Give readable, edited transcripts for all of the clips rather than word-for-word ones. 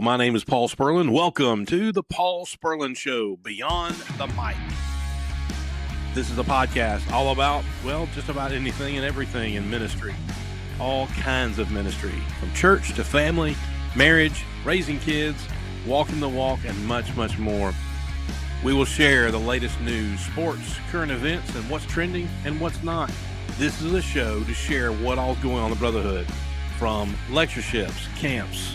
my name is Paul Spurlin. Welcome to the Paul Spurlin Show, Beyond the Mic. This is a podcast all about, well, just about anything and everything in ministry. All kinds of ministry, from church to family, marriage, raising kids, walking the walk, and much, much more. We will share the latest news, sports, current events, and what's trending and what's not. This is a show to share what all's going on in the Brotherhood, from lectureships, camps,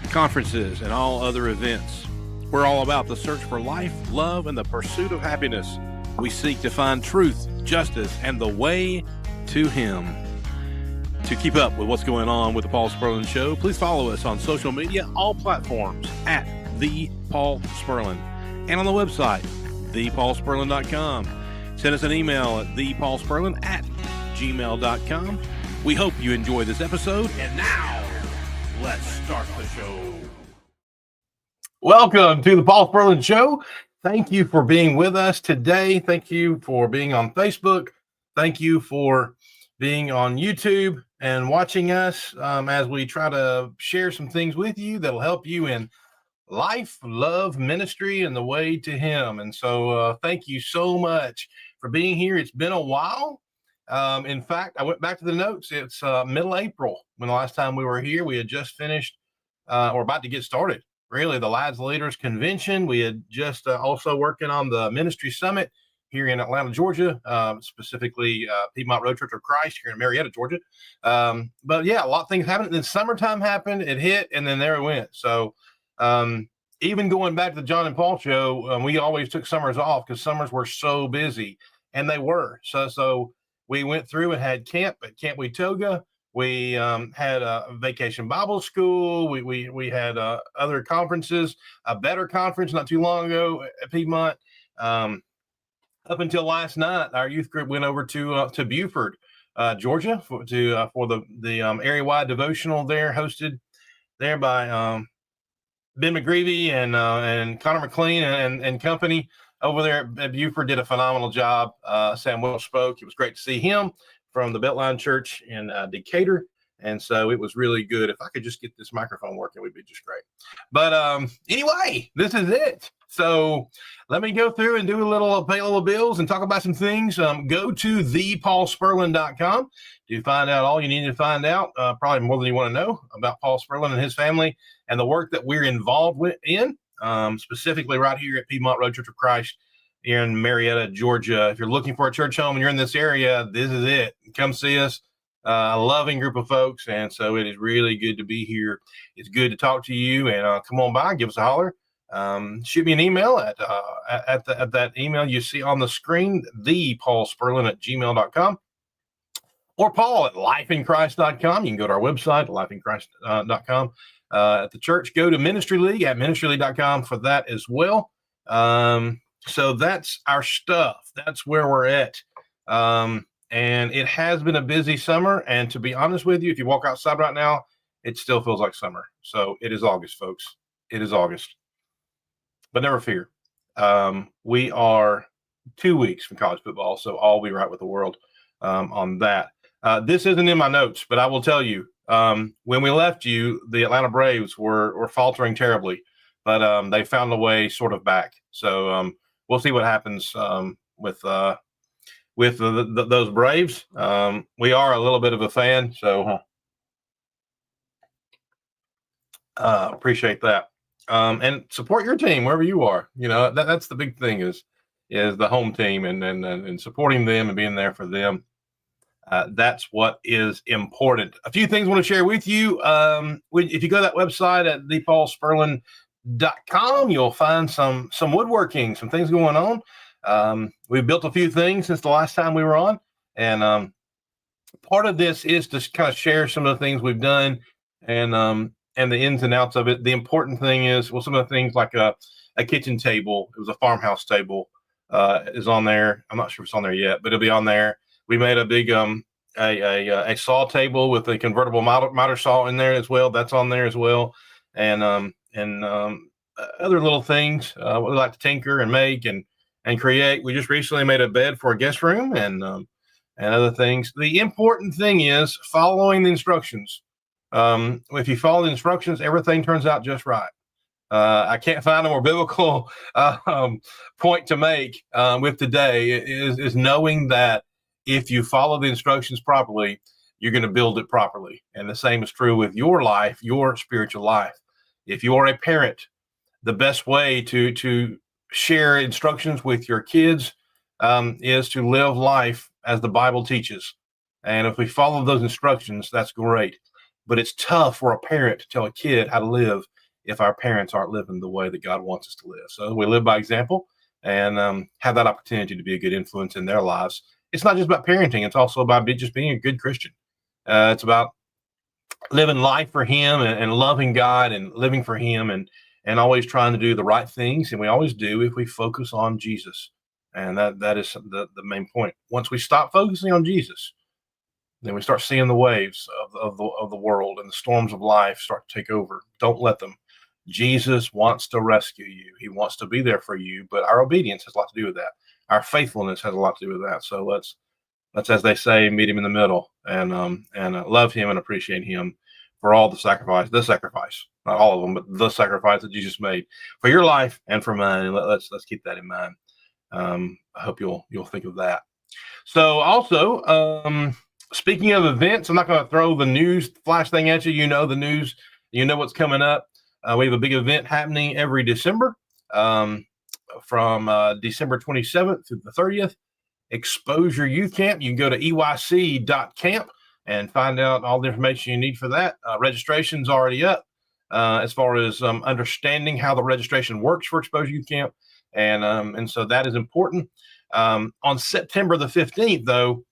conferences, and all other events. We're all about the search for life, love, and the pursuit of happiness. We seek to find truth, justice, and the way to Him. To keep up with what's going on with the Paul Spurlin Show, please follow us on social media, all platforms, at The Paul Spurlin, and on the website, thepaulspurlin.com. Send us an email at thepaulspurlin@gmail.com. We hope you enjoy this episode, and now, let's start the show. Welcome to the Paul Spurlin Show. Thank you for being with us today. Thank you for being on Facebook. Thank you for being on YouTube and watching us as we try to share some things with you that'll help you in life, love, ministry, and the way to Him. And so thank you so much for being here. It's been a while. In fact, I went back to the notes. It's middle April when the last time we were here. We had just finished or about to get started, really, the Lads Leaders Convention. We had just also working on the Ministry Summit here in Atlanta, Georgia, specifically Piedmont Road Church of Christ here in Marietta, Georgia. But yeah, a lot of things happened. Then summertime happened, it hit, and then there it went. So even going back to the John and Paul show, we always took summers off because summers were so busy, and they were. So we went through and had camp at Camp Weetoga. We had a Vacation Bible School. We had other conferences, a better conference not too long ago at Piedmont. Up until last night, our youth group went over to Buford, Georgia, for the area-wide devotional there, hosted there by Ben McGreevy and Connor McLean and company over there at Buford. Did a phenomenal job. Sam Welch spoke. It was great to see him from the Beltline Church in Decatur. And so it was really good. If I could just get this microphone working, it would be just great. But anyway, this is it. So let me go through and pay a little bills and talk about some things. Go to thepaulspurlin.com to find out all you need to find out, probably more than you want to know about Paul Spurlin and his family and the work that we're involved in, specifically right here at Piedmont Road Church of Christ in Marietta, Georgia. If you're looking for a church home and you're in this area, this is it. Come see us. A loving group of folks, and so it is really good to be here. It's good to talk to you, and come on by, give us a holler. Shoot me an email at that email you see on the screen, thepaulspurlin@gmail.com, or Paul at lifeinchrist.com. You can go to our website, lifeinchrist.com. At the church, go to Ministry League at ministryleague.com for that as well. So that's our stuff. That's where we're at. And it has been a busy summer. And to be honest with you, if you walk outside right now, it still feels like summer. So it is August, folks. It is August. But never fear. We are 2 weeks from college football, so I'll be right with the world on that. This isn't in my notes, but I will tell you, when we left you, the Atlanta Braves were faltering terribly, but they found a way sort of back. So we'll see what happens with those Braves. We are a little bit of a fan, so appreciate that. And support your team wherever you are. You know, that's the big thing is the home team and supporting them and being there for them. That's what is important. A few things I want to share with you. If you go to that website at thepaulspurlin.com, you'll find some woodworking, some things going on. We've built a few things since the last time we were on, and part of this is to kind of share some of the things we've done and the ins and outs of it. The important thing is, well, some of the things like a kitchen table. It was a farmhouse table is on there. I'm not sure if it's on there yet, but it'll be on there. We made a big a saw table with a convertible miter saw in there as well. That's on there as well, and other little things we like to tinker and make and create. We just recently made a bed for a guest room and other things. The important thing is following the instructions. If you follow the instructions, everything turns out just right. I can't find a more biblical point to make with today is knowing that if you follow the instructions properly, you're going to build it properly. And the same is true with your life, your spiritual life. If you are a parent, the best way to share instructions with your kids is to live life as the Bible teaches. And if we follow those instructions, that's great. But it's tough for a parent to tell a kid how to live if our parents aren't living the way that God wants us to live. So we live by example and have that opportunity to be a good influence in their lives. It's not just about parenting. It's also about just being a good Christian. It's about living life for him and loving God and living for him and always trying to do the right things. And we always do if we focus on Jesus. And that is the main point. Once we stop focusing on Jesus, then we start seeing the waves of the world and the storms of life start to take over. Don't let them. Jesus wants to rescue you. He wants to be there for you, but our obedience has a lot to do with that. Our faithfulness has a lot to do with that. So let's, as they say, meet him in the middle and love him and appreciate him for all the sacrifice, not all of them, but the sacrifice that Jesus made for your life and for mine. And let's keep that in mind. I hope you'll think of that. So also, speaking of events, I'm not going to throw the news flash thing at you. You know the news. You know what's coming up. We have a big event happening every December from December 27th through the 30th. Exposure Youth Camp. You can go to eyc.camp and find out all the information you need for that. Registration's already up as far as understanding how the registration works for Exposure Youth Camp. And so that is important. On September the 15th, though,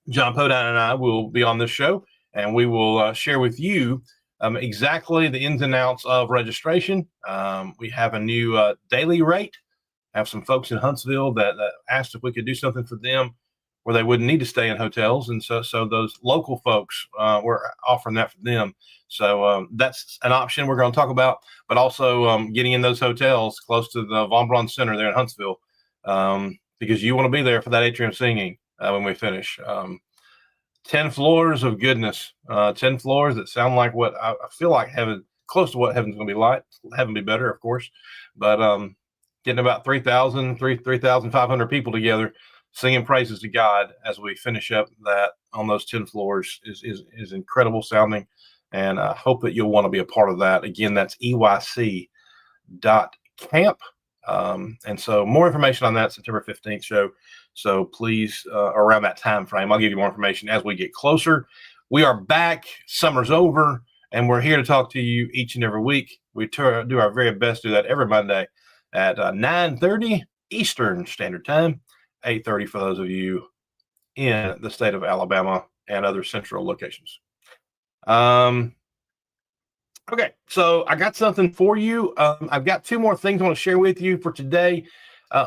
John Podine and I will be on this show, and we will share with you exactly the ins and outs of registration. We have a new daily rate. I have some folks in Huntsville that asked if we could do something for them where they wouldn't need to stay in hotels. And so those local folks, we're offering that for them. So that's an option we're going to talk about, but also getting in those hotels close to the Von Braun Center there in Huntsville, because you want to be there for that atrium singing when we finish. 10 floors of goodness, 10 floors that sound like what I feel like heaven, close to what heaven's going to be like. Heaven be better, of course, but getting about 3,500 people together singing praises to God as we finish up that on those 10 floors is incredible sounding. And I hope that you'll want to be a part of that. Again, that's eyc.camp. And so more information on that September 15th show. So please, around that time frame, I'll give you more information as we get closer. We are back. Summer's over, and we're here to talk to you each and every week. We do our very best to do that every Monday at 9:30 Eastern Standard Time, 8:30 for those of you in the state of Alabama and other central locations. Okay, so I got something for you. I've got two more things I want to share with you for today.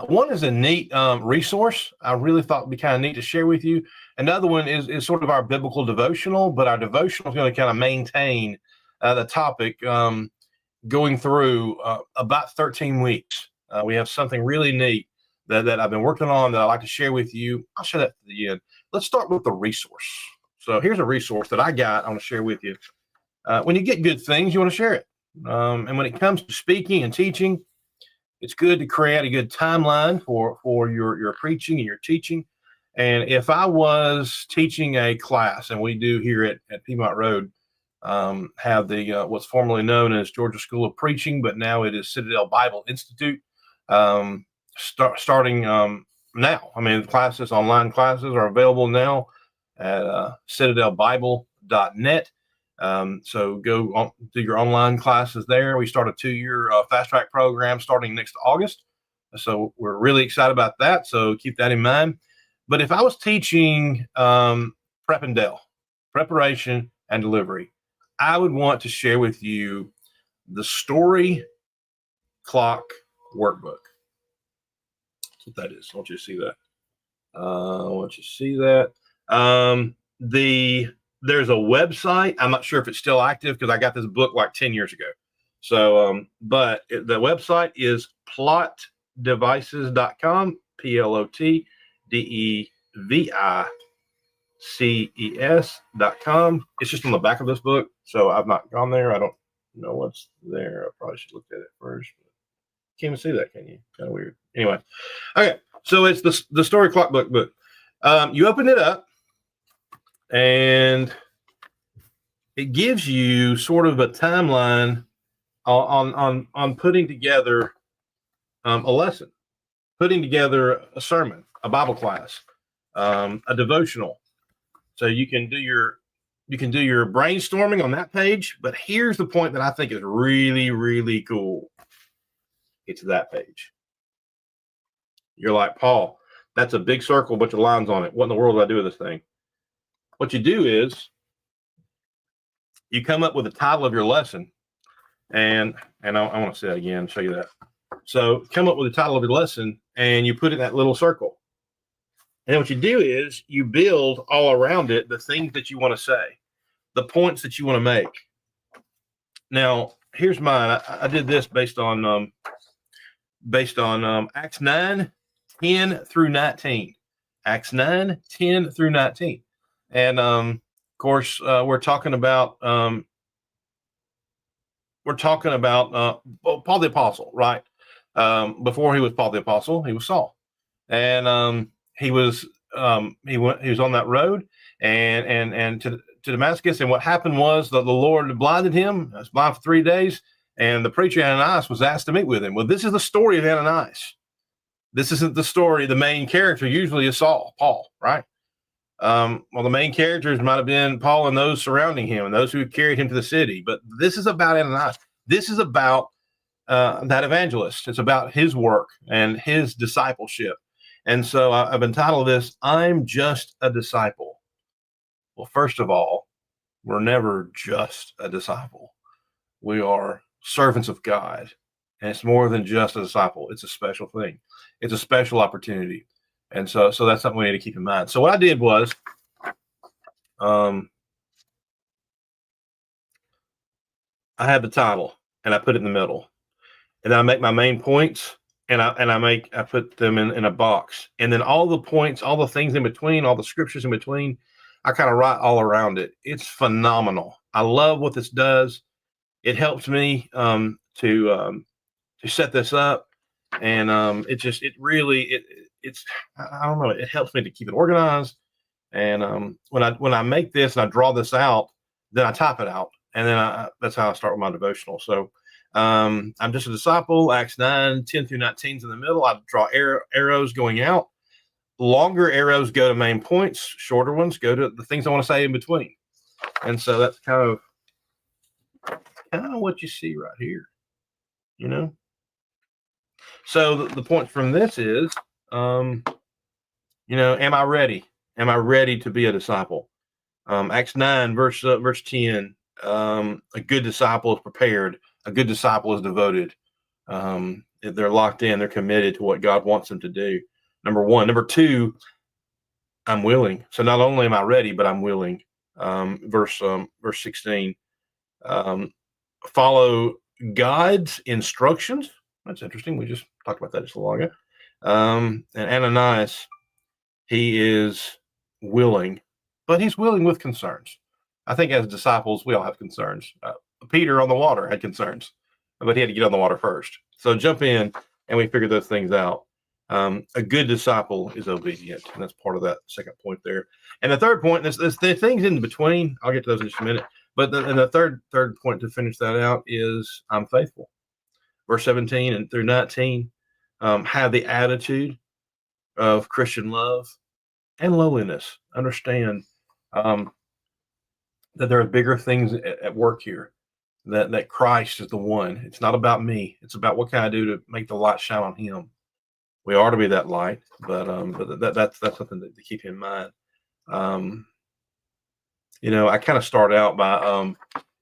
One is a neat resource I really thought would be kind of neat to share with you. Another one is sort of our biblical devotional, but our devotional is going to kind of maintain the topic going through about 13 weeks. We have something really neat that I've been working on that I'd like to share with you. I'll share that at the end. Let's start with the resource. So here's a resource that I got. I want to share with you. When you get good things, you want to share it. And when it comes to speaking and teaching, it's good to create a good timeline for your preaching and your teaching. And if I was teaching a class, and we do here at Piedmont Road, have the what's formerly known as Georgia School of Preaching, but now it is Citadel Bible Institute, starting now. I mean, online classes are available now at citadelbible.net. So go on, do your online classes there. We start a 2-year fast track program starting next August. So we're really excited about that. So keep that in mind. But if I was teaching Prep and Del, preparation and delivery, I would want to share with you the Story Clock Workbook. That's what that is. I want you to see that. There's a website. I'm not sure if it's still active because I got this book like 10 years ago. So, but the website is plotdevices.com, plotdevices.com. It's just on the back of this book. So I've not gone there. I don't know what's there. I probably should look at it first. Can't even see that, can you? Kind of weird. Anyway, okay. So it's the Story Clockbook book. You open it up, and it gives you sort of a timeline on putting together a lesson, putting together a sermon, a Bible class, a devotional. So you can do your brainstorming on that page. But here's the point that I think is really, really cool. It's that page. You're like, Paul, that's a big circle, a bunch of lines on it. What in the world do I do with this thing? What you do is you come up with the title of your lesson, and I want to say that again, show you that. So come up with the title of your lesson, and you put it in that little circle. And then what you do is you build all around it the things that you want to say, the points that you want to make. Now, here's mine. I did this based on Acts 9, 10 through 19. Acts 9, 10 through 19. And of course, we're talking about Paul the Apostle, right? Before he was Paul the Apostle, he was Saul, and he was on that road and to Damascus. And what happened was that the Lord blinded him. He was blind for 3 days, and the preacher Ananias was asked to meet with him. Well, this is the story of Ananias. This isn't the story. The main character usually is Paul, right? Well, the main characters might have been Paul and those surrounding him and those who carried him to the city. But this is about Ananias. This is about that evangelist. It's about his work and his discipleship. And so I've entitled this, I'm Just a Disciple. Well, first of all, we're never just a disciple. We are servants of God. And it's more than just a disciple. It's a special thing. It's a special opportunity. And so that's something we need to keep in mind. So what I did was, I had the title and I put it in the middle, and then I make my main points, and I put them in a box, and then all the points, all the things in between, all the scriptures in between, I kind of write all around it. It's phenomenal. I love what this does. It helps me to set this up, and it's I don't know. It helps me to keep it organized. And when I make this and I draw this out, then I type it out, and then that's how I start with my devotional. So I'm just a disciple. Acts 9, 10 through 19 is in the middle. I draw arrows going out. Longer arrows go to main points. Shorter ones go to the things I want to say in between. And so that's kind of what you see right here. You know. So the point from this is, am I ready? Am I ready to be a disciple? Acts 9, verse 10, a good disciple is prepared. A good disciple is devoted. They're locked in. They're committed to what God wants them to do. Number one. Number two, I'm willing. So not only am I ready, but I'm willing. Verse 16, follow God's instructions. That's interesting. We just talked about that just a while ago. And Ananias, he is willing, but he's willing with concerns. I think as disciples, we all have concerns. Peter on the water had concerns, but he had to get on the water first. So jump in, and we figure those things out. A good disciple is obedient, and that's part of that second point there. And the third point, there's the things in between. I'll get to those in just a minute. But the third point to finish that out is I'm faithful. Verse 17 and through 19, have the attitude of Christian love and lowliness. Understand that there are bigger things at work here. That Christ is the one. It's not about me. It's about what can I do to make the light shine on Him. We are to be that light, but that's something to keep in mind. I kind of start out by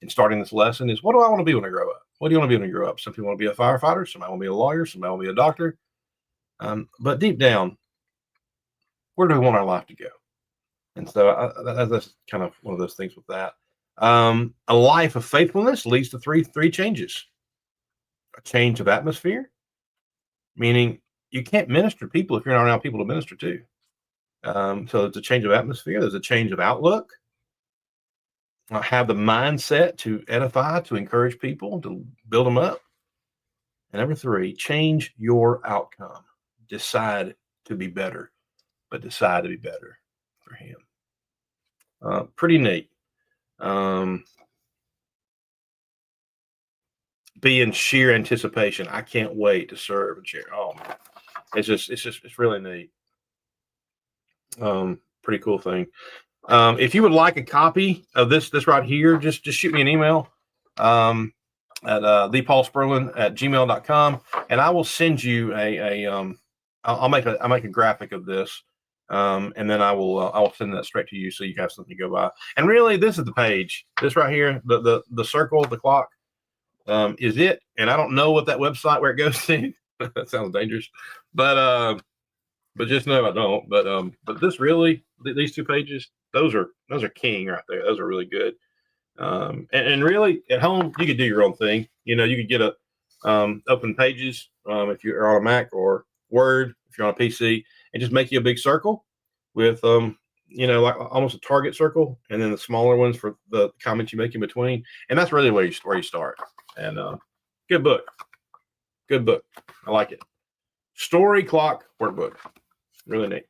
in starting this lesson is, what do I want to be when I grow up? What do you want to be when you grow up? Some people want to be a firefighter. Somebody want to be a lawyer. Somebody want to be a doctor. But deep down, where do we want our life to go? And so that's kind of one of those things with that. A life of faithfulness leads to three changes. A change of atmosphere, meaning you can't minister to people if you're not around people to minister to. So it's a change of atmosphere. There's a change of outlook. have the mindset to edify, to encourage people, to build them up. And number 3, change your outcome. Decide to be better, but decide to be better for him. Pretty neat. Be in sheer anticipation. I can't wait to serve and share. Oh man, it's really neat. Pretty cool thing. If you would like a copy of this right here, just shoot me an email at thepaulsperlin@gmail.com, and I will send you I'll make a graphic of this, and then I will send that straight to you so you have something to go by. And really, this is the page. This right here, the circle, the clock, is it. And I don't know what that website where it goes to. That sounds dangerous, but just know I don't. But this really, these 2 pages, those are king right there. Those are really good. And really at home, you could do your own thing. You could get open Pages if you're on a Mac, or Word if you're on a PC, and just make you a big circle with like almost a target circle, and then the smaller ones for the comments you make in between. And that's really where you start. And good book. I like it. Story Clock Workbook. Really neat.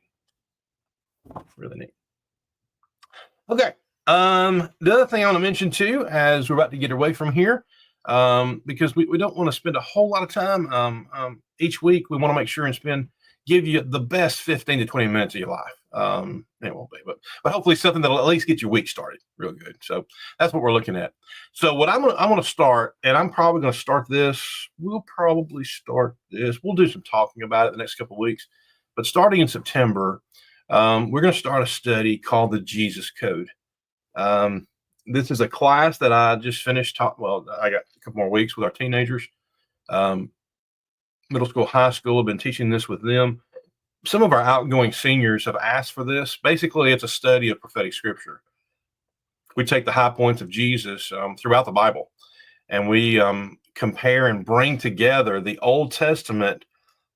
Okay. The other thing I want to mention too, as we're about to get away from here, because we don't want to spend a whole lot of time each week. We want to make sure and give you the best 15 to 20 minutes of your life. It won't be, but hopefully something that'll at least get your week started real good. So that's what we're looking at. So what I want to start, and I'm probably going to start this. We'll probably start this. We'll do some talking about it the next couple of weeks, but starting in September, we're going to start a study called the Jesus Code. This is a class that I just finished. I got a couple more weeks with our teenagers. Middle school, high school, I've been teaching this with them. Some of our outgoing seniors have asked for this. Basically, it's a study of prophetic scripture. We take the high points of Jesus throughout the Bible, and we compare and bring together the Old Testament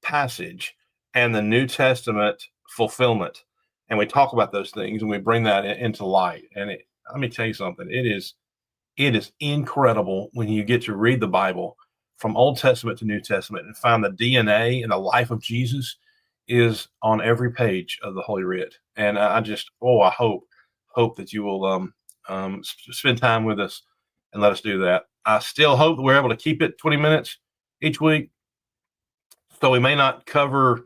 passage and the New Testament fulfillment. And we talk about those things, and we bring that into light. And let me tell you something. It is incredible when you get to read the Bible from Old Testament to New Testament and find the DNA and the life of Jesus is on every page of the Holy Writ. And I hope that you will spend time with us and let us do that. I still hope that we're able to keep it 20 minutes each week. So we may not cover,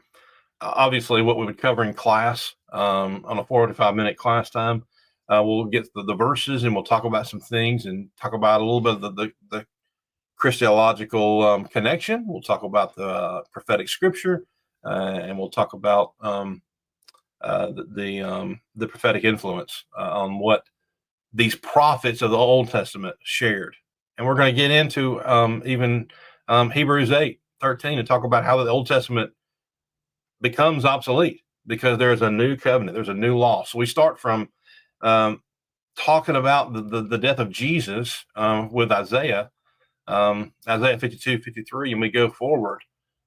obviously, what we would cover in class on a 45-minute class time. We'll get the verses, and we'll talk about some things and talk about a little bit of the Christological connection. We'll talk about the prophetic scripture, and we'll talk about the prophetic influence on what these prophets of the Old Testament shared. And we're going to get into even Hebrews 8:13 and talk about how the Old Testament becomes obsolete because there's a new covenant, there's a new law. So we start from talking about the death of Jesus with Isaiah 52:53, and we go forward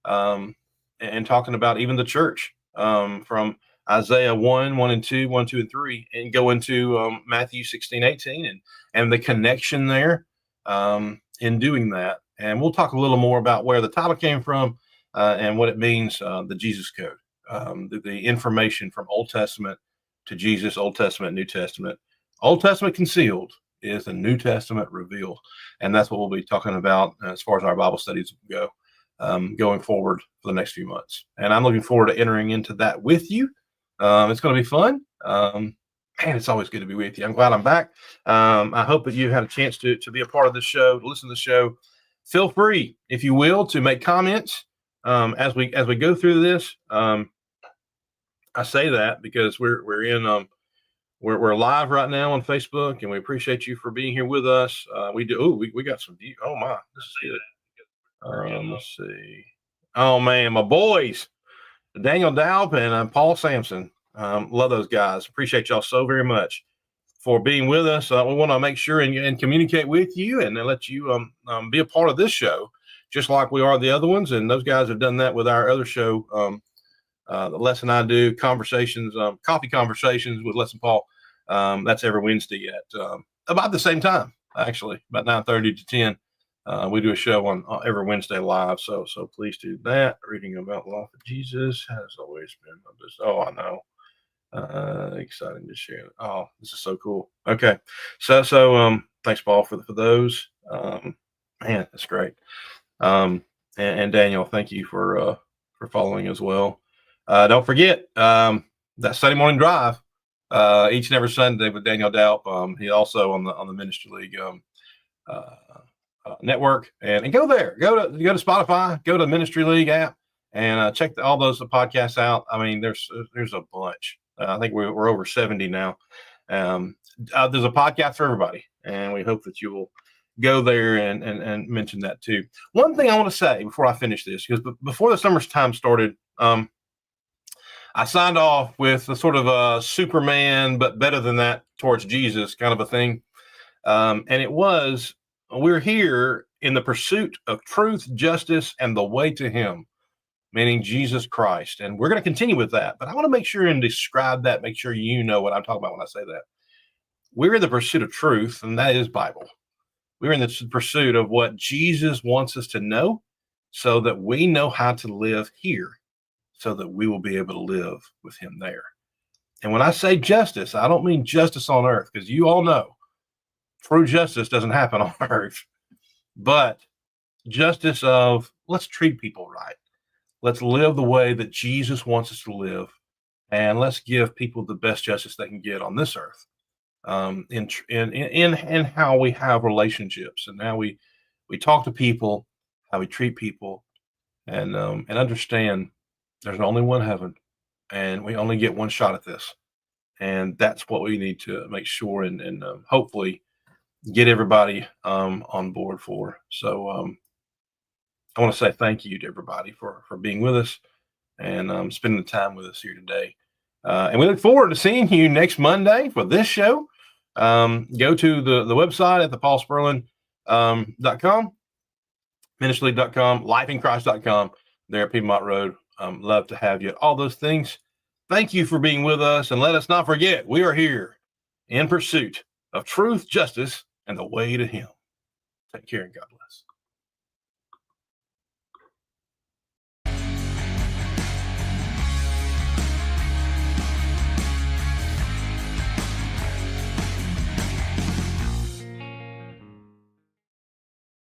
and talking about even the church from Isaiah 1 and 2, 1, 2, and 3, and go into Matthew 16:18 and the connection there in doing that. And we'll talk a little more about where the title came from and what it means, the Jesus Code, the information from Old Testament to Jesus, Old Testament, New Testament. Old Testament concealed is the New Testament revealed. And that's what we'll be talking about as far as our Bible studies go, going forward for the next few months. And I'm looking forward to entering into that with you. It's going to be fun. Man, it's always good to be with you. I'm glad I'm back. I hope that you had a chance to be a part of this show, to listen to the show. Feel free, if you will, to make comments as we go through this. I say that because we're in we're live right now on Facebook, and we appreciate you for being here with us. We got some views. Oh my, this is good. Let's see. Oh man, my boys, Daniel Dalp and Paul Sampson. Love those guys. Appreciate y'all so very much for being with us. We want to make sure and communicate with you and let you be a part of this show, just like we are the other ones. And those guys have done that with our other show, the Lesson I Do Conversations, Coffee Conversations with Les and Paul. That's every Wednesday at about the same time, actually, about 9:30 to 10. We do a show on every Wednesday live, so please do that. Reading about the life of Jesus has always been this. Oh, I know. Exciting to share. Oh, this is so cool. Okay, so thanks, Paul, for those. Man, that's great. And Daniel, thank you for following as well. Don't forget that Sunday morning drive each and every Sunday with Daniel Daup. He also on the Ministry League network, and go there. Go to Spotify. Go to the Ministry League app and check all those podcasts out. I mean, there's a bunch. I think we're over 70 now. There's a podcast for everybody, and we hope that you will go there and mention that too. One thing I want to say before I finish this, because before the summer's time started, I signed off with a sort of a Superman, but better than that towards Jesus kind of a thing. And it was, we're here in the pursuit of truth, justice, and the way to him, meaning Jesus Christ. And we're going to continue with that. But I want to make sure and describe that, make sure you know what I'm talking about when I say that. We're in the pursuit of truth, and that is Bible. We're in the pursuit of what Jesus wants us to know so that we know how to live here, so that we will be able to live with him there. And when I say justice, I don't mean justice on earth, because you all know true justice doesn't happen on earth, but justice of let's treat people right. Let's live the way that Jesus wants us to live, and let's give people the best justice they can get on this earth. In how we have relationships and how we talk to people, how we treat people, and understand there's only one heaven, and we only get one shot at this, and that's what we need to make sure and hopefully get everybody on board for. So I want to say thank you to everybody for being with us and spending the time with us here today. And we look forward to seeing you next Monday for this show. Go to the website at thepaulspurlin.com, ministryleague.com, lifeinchrist.com, there at Piedmont Road. Love to have you at all those things. Thank you for being with us. And let us not forget, we are here in pursuit of truth, justice, and the way to him. Take care and God bless.